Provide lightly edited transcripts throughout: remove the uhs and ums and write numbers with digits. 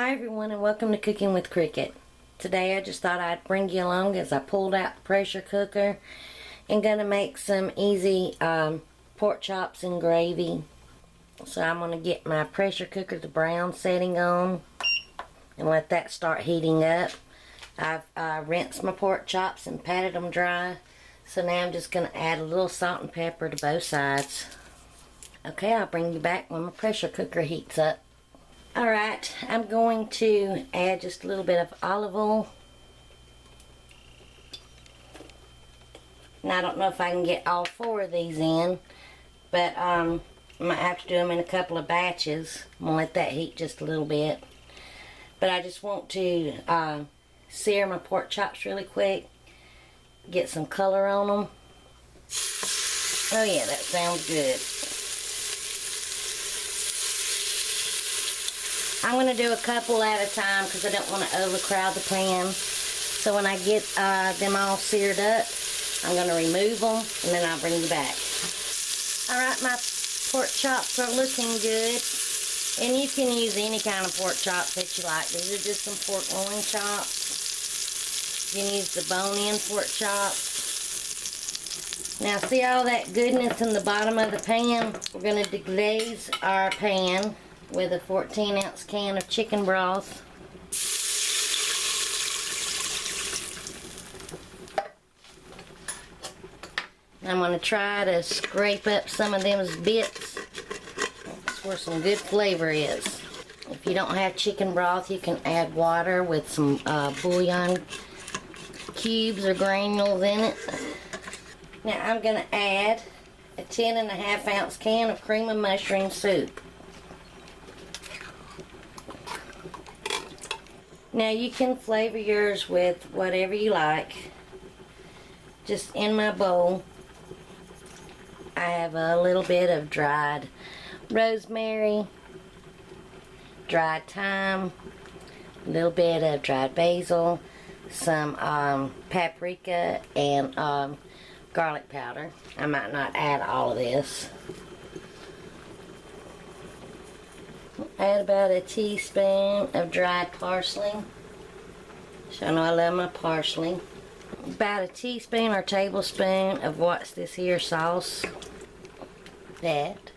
Hi everyone, and welcome to Cooking with Cricket. Today I just thought I'd bring you along as I pulled out the pressure cooker and gonna make some easy pork chops and gravy. So I'm gonna get my pressure cooker, the brown setting on, and let that start heating up. I've rinsed my pork chops and patted them dry. So now I'm just gonna add a little salt and pepper to both sides. Okay, I'll bring you back when my pressure cooker heats up. Alright, I'm going to add just a little bit of olive oil. Now I don't know if I can get all 4 of these in, but I might have to do them in a couple of batches. I'm going to let that heat just a little bit. But I just want to sear my pork chops really quick, get some color on them. Oh yeah, that sounds good. I'm going to do a couple at a time because I don't want to overcrowd the pan. So when I get them all seared up, I'm going to remove them and then I'll bring you back. Alright, my pork chops are looking good. And you can use any kind of pork chops that you like. These are just some pork loin chops. You can use the bone-in pork chops. Now see all that goodness in the bottom of the pan? We're going to deglaze our pan with a 14-ounce can of chicken broth. I'm going to try to scrape up some of them bits. That's where some good flavor is. If you don't have chicken broth, you can add water with some bouillon cubes or granules in it. Now I'm going to add a 10.5-ounce can of cream of mushroom soup. Now you can flavor yours with whatever you like. Just in my bowl, I have a little bit of dried rosemary, dried thyme, a little bit of dried basil, some paprika, and garlic powder. I might not add all of this. Add about a teaspoon of dried parsley. So I know I love my parsley. About a teaspoon or tablespoon of what's this here sauce. That.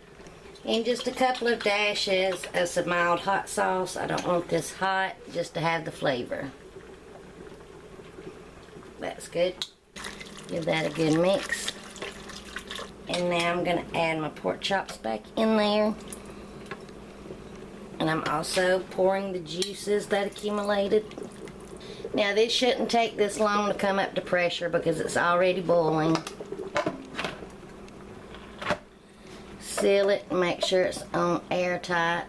And just a couple of dashes of some mild hot sauce. I don't want this hot, just to have the flavor. That's good. Give that a good mix. And now I'm going to add my pork chops back in there. And I'm also pouring the juices that accumulated. Now this shouldn't take this long to come up to pressure because it's already boiling. Seal it and make sure it's on airtight.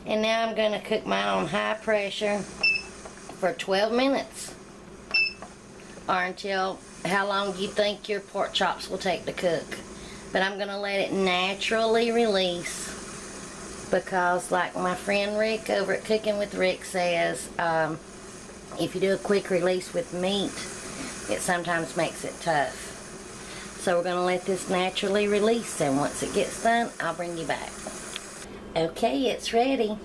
And now I'm going to cook mine on high pressure for 12 minutes. Or until how long you think your pork chops will take to cook. But I'm going to let it naturally release. Because like my friend Rick over at Cooking with Rick says, if you do a quick release with meat, it sometimes makes it tough. So we're going to let this naturally release, and once it gets done, I'll bring you back. Okay, it's ready.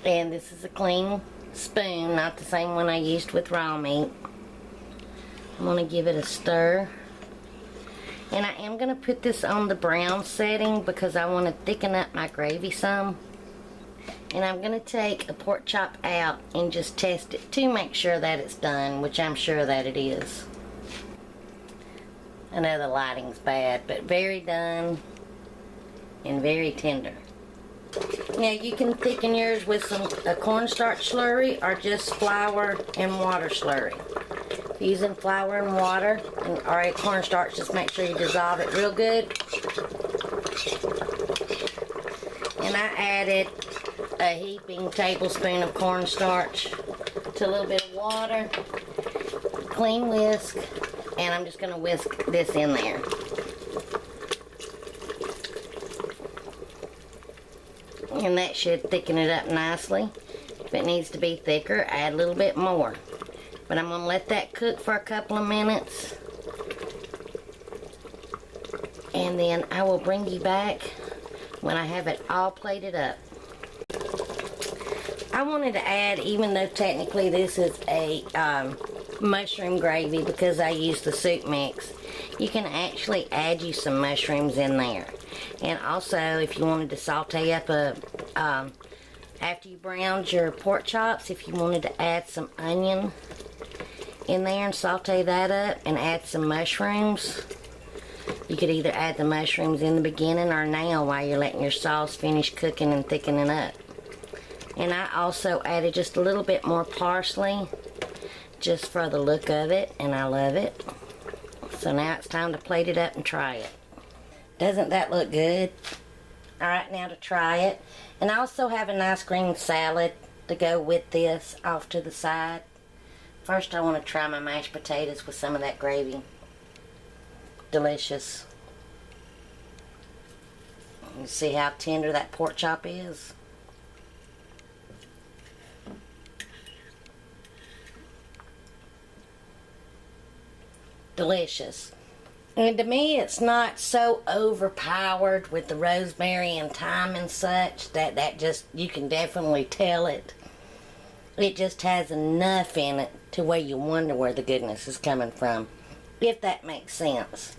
And this is a clean spoon, not the same one I used with raw meat. I'm going to give it a stir. And I am going to put this on the brown setting because I want to thicken up my gravy some. And I'm going to take a pork chop out and just test it to make sure that it's done, which I'm sure that it is. I know the lighting's bad, but very done and very tender. Now you can thicken yours with some cornstarch slurry or just flour and water slurry. Using flour and water or a cornstarch, just make sure you dissolve it real good. And I added a heaping tablespoon of cornstarch to a little bit of water, clean whisk, and I'm just going to whisk this in there. And that should thicken it up nicely. If it needs to be thicker, add a little bit more. But I'm going to let that cook for a couple of minutes. And then I will bring you back when I have it all plated up. I wanted to add, even though technically this is a mushroom gravy because I used the soup mix, you can actually add you some mushrooms in there. And also, if you wanted to saute up after you browned your pork chops, if you wanted to add some onion in there and saute that up and add some mushrooms, you could either add the mushrooms in the beginning or now while you're letting your sauce finish cooking and thickening up. And I also added just a little bit more parsley just for the look of it, and I love it. So now it's time to plate it up and try it. Doesn't that look good? Alright, now to try it. And I also have a nice green salad to go with this off to the side. First I want to try my mashed potatoes with some of that gravy. Delicious. You see how tender that pork chop is? Delicious. And to me, it's not so overpowered with the rosemary and thyme and such that just, you can definitely tell it. It just has enough in it to where you wonder where the goodness is coming from, if that makes sense.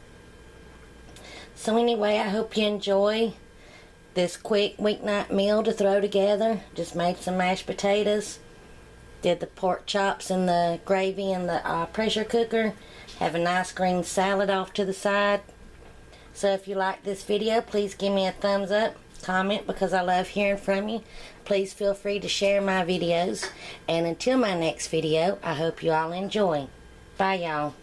So anyway, I hope you enjoy this quick weeknight meal to throw together. Just made some mashed potatoes, did the pork chops and the gravy in the pressure cooker. Have a nice green salad off to the side. So if you like this video, please give me a thumbs up, comment, because I love hearing from you. Please feel free to share my videos. And until my next video, I hope you all enjoy. Bye, y'all.